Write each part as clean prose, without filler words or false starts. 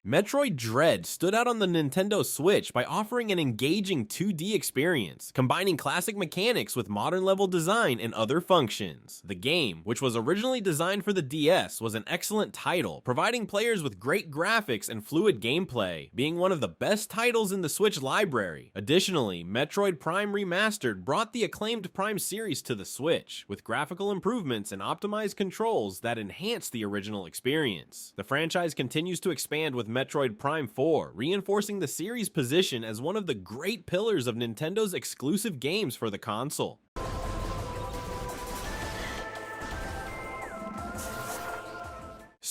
Metroid Dread stood out on the Nintendo Switch by offering an engaging 2D experience, combining classic mechanics with modern level design and other functions. The game, which was originally designed for the DS, was an excellent title, providing players with great graphics and fluid gameplay, being one of the best titles in the Switch library. Additionally, Metroid Prime Remastered brought the acclaimed Prime series to the Switch, with graphical improvements and optimized controls that enhanced the original experience. The franchise continues to expand with Metroid Prime 4, reinforcing the series' position as one of the great pillars of Nintendo's exclusive games for the console.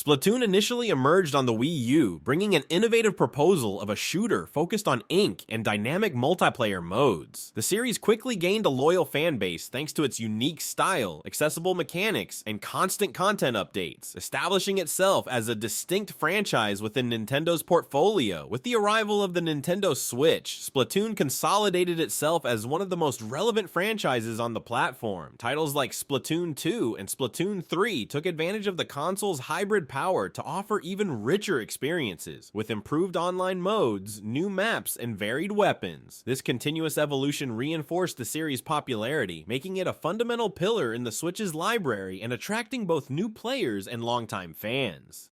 Splatoon initially emerged on the Wii U, bringing an innovative proposal of a shooter focused on ink and dynamic multiplayer modes. The series quickly gained a loyal fanbase thanks to its unique style, accessible mechanics, and constant content updates, establishing itself as a distinct franchise within Nintendo's portfolio. With the arrival of the Nintendo Switch, Splatoon consolidated itself as one of the most relevant franchises on the platform. Titles like Splatoon 2 and Splatoon 3 took advantage of the console's hybrid power to offer even richer experiences, with improved online modes, new maps, and varied weapons. This continuous evolution reinforced the series' popularity, making it a fundamental pillar in the Switch's library and attracting both new players and longtime fans.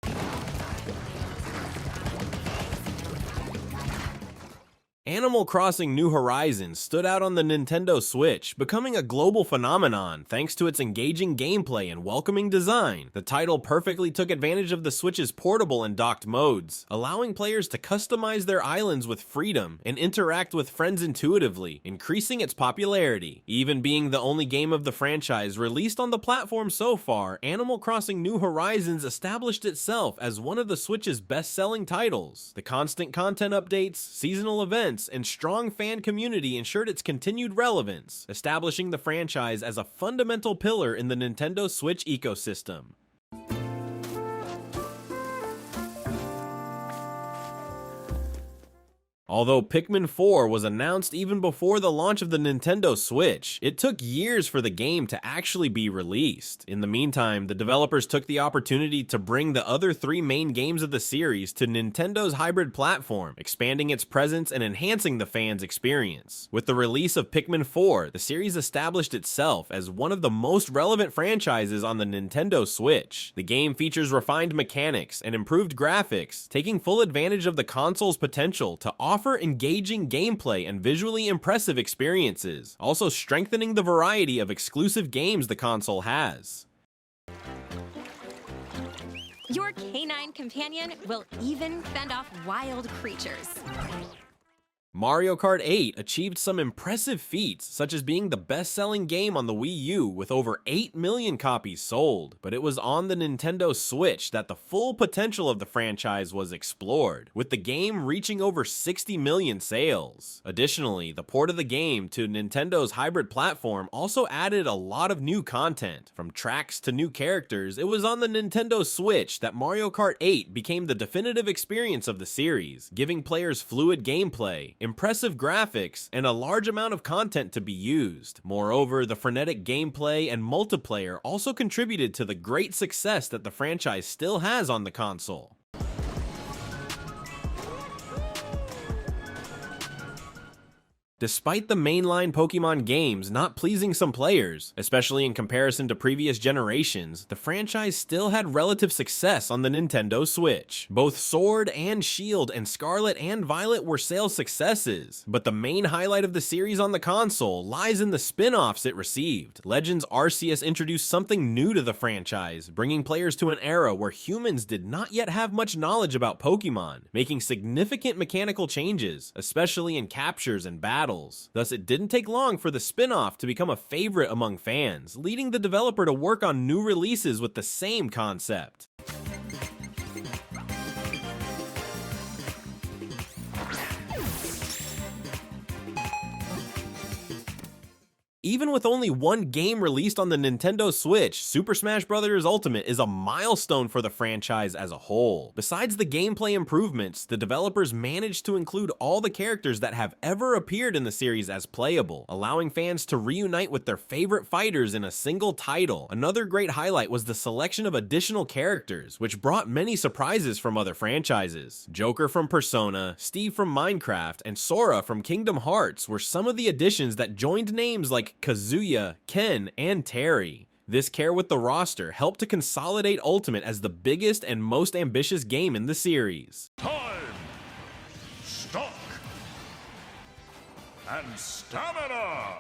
Animal Crossing New Horizons stood out on the Nintendo Switch, becoming a global phenomenon thanks to its engaging gameplay and welcoming design. The title perfectly took advantage of the Switch's portable and docked modes, allowing players to customize their islands with freedom and interact with friends intuitively, increasing its popularity. Even being the only game of the franchise released on the platform so far, Animal Crossing New Horizons established itself as one of the Switch's best-selling titles. The constant content updates, seasonal events, and strong fan community ensured its continued relevance, establishing the franchise as a fundamental pillar in the Nintendo Switch ecosystem. Although Pikmin 4 was announced even before the launch of the Nintendo Switch, it took years for the game to actually be released. In the meantime, the developers took the opportunity to bring the other three main games of the series to Nintendo's hybrid platform, expanding its presence and enhancing the fans' experience. With the release of Pikmin 4, the series established itself as one of the most relevant franchises on the Nintendo Switch. The game features refined mechanics and improved graphics, taking full advantage of the console's potential to offer engaging gameplay and visually impressive experiences, also strengthening the variety of exclusive games the console has. Your canine companion will even fend off wild creatures. Mario Kart 8 achieved some impressive feats, such as being the best-selling game on the Wii U with over 8 million copies sold, but it was on the Nintendo Switch that the full potential of the franchise was explored, with the game reaching over 60 million sales. Additionally, the port of the game to Nintendo's hybrid platform also added a lot of new content. From tracks to new characters, it was on the Nintendo Switch that Mario Kart 8 became the definitive experience of the series, giving players fluid gameplay, impressive graphics, and a large amount of content to be used. Moreover, the frenetic gameplay and multiplayer also contributed to the great success that the franchise still has on the console. Despite the mainline Pokemon games not pleasing some players, especially in comparison to previous generations, the franchise still had relative success on the Nintendo Switch. Both Sword and Shield and Scarlet and Violet were sales successes, but the main highlight of the series on the console lies in the spin-offs it received. Legends Arceus introduced something new to the franchise, bringing players to an era where humans did not yet have much knowledge about Pokemon, making significant mechanical changes, especially in captures and battles. Thus, it didn't take long for the spin-off to become a favorite among fans, leading the developer to work on new releases with the same concept. Even with only one game released on the Nintendo Switch, Super Smash Bros. Ultimate is a milestone for the franchise as a whole. Besides the gameplay improvements, the developers managed to include all the characters that have ever appeared in the series as playable, allowing fans to reunite with their favorite fighters in a single title. Another great highlight was the selection of additional characters, which brought many surprises from other franchises. Joker from Persona, Steve from Minecraft, and Sora from Kingdom Hearts were some of the additions that joined names like Kazuya, Ken, and Terry. This care with the roster helped to consolidate Ultimate as the biggest and most ambitious game in the series. Time, stock, and stamina!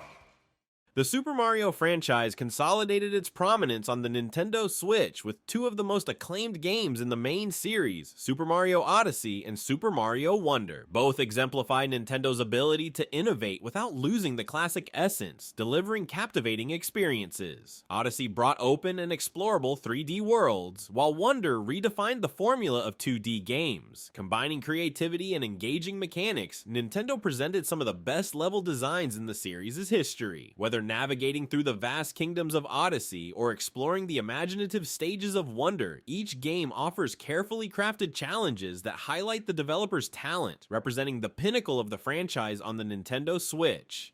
The Super Mario franchise consolidated its prominence on the Nintendo Switch with two of the most acclaimed games in the main series, Super Mario Odyssey and Super Mario Wonder. Both exemplify Nintendo's ability to innovate without losing the classic essence, delivering captivating experiences. Odyssey brought open and explorable 3D worlds, while Wonder redefined the formula of 2D games. Combining creativity and engaging mechanics, Nintendo presented some of the best level designs in the series' history. Whether navigating through the vast kingdoms of Odyssey or exploring the imaginative stages of Wonder, each game offers carefully crafted challenges that highlight the developer's talent, representing the pinnacle of the franchise on the Nintendo Switch.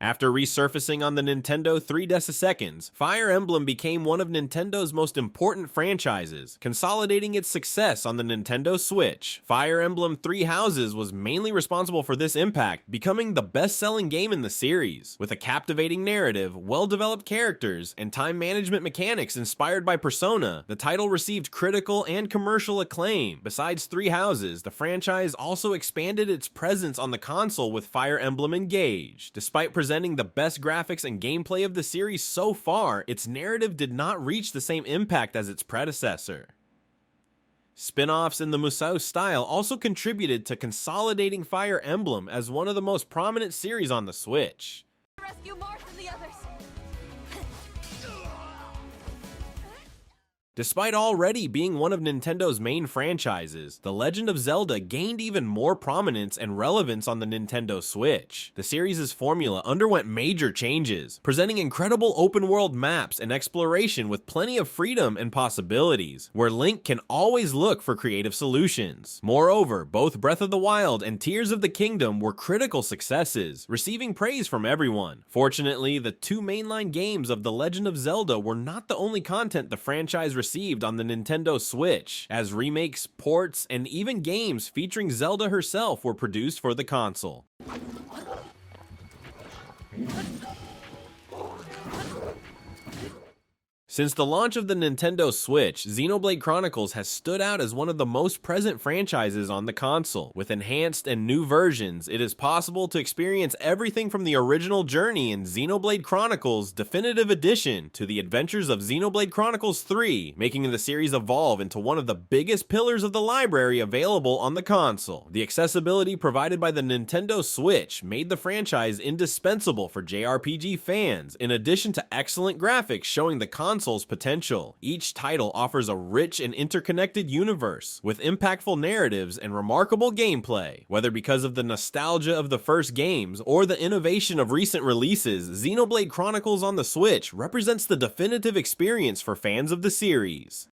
After resurfacing on the Nintendo 3DS, Fire Emblem became one of Nintendo's most important franchises, consolidating its success on the Nintendo Switch. Fire Emblem Three Houses was mainly responsible for this impact, becoming the best-selling game in the series. With a captivating narrative, well-developed characters, and time management mechanics inspired by Persona, the title received critical and commercial acclaim. Besides Three Houses, the franchise also expanded its presence on the console with Fire Emblem Engage. Despite presenting the best graphics and gameplay of the series so far, its narrative did not reach the same impact as its predecessor. Spin-offs in the Musou style also contributed to consolidating Fire Emblem as one of the most prominent series on the Switch. Rescue more from the others. Despite already being one of Nintendo's main franchises, The Legend of Zelda gained even more prominence and relevance on the Nintendo Switch. The series' formula underwent major changes, presenting incredible open-world maps and exploration with plenty of freedom and possibilities, where Link can always look for creative solutions. Moreover, both Breath of the Wild and Tears of the Kingdom were critical successes, receiving praise from everyone. Fortunately, the two mainline games of The Legend of Zelda were not the only content the franchise received on the Nintendo Switch, as remakes, ports, and even games featuring Zelda herself were produced for the console. Since the launch of the Nintendo Switch, Xenoblade Chronicles has stood out as one of the most present franchises on the console. With enhanced and new versions, it is possible to experience everything from the original journey in Xenoblade Chronicles Definitive Edition to the adventures of Xenoblade Chronicles 3, making the series evolve into one of the biggest pillars of the library available on the console. The accessibility provided by the Nintendo Switch made the franchise indispensable for JRPG fans, in addition to excellent graphics showing the console's potential. Each title offers a rich and interconnected universe, with impactful narratives and remarkable gameplay. Whether because of the nostalgia of the first games or the innovation of recent releases, Xenoblade Chronicles on the Switch represents the definitive experience for fans of the series.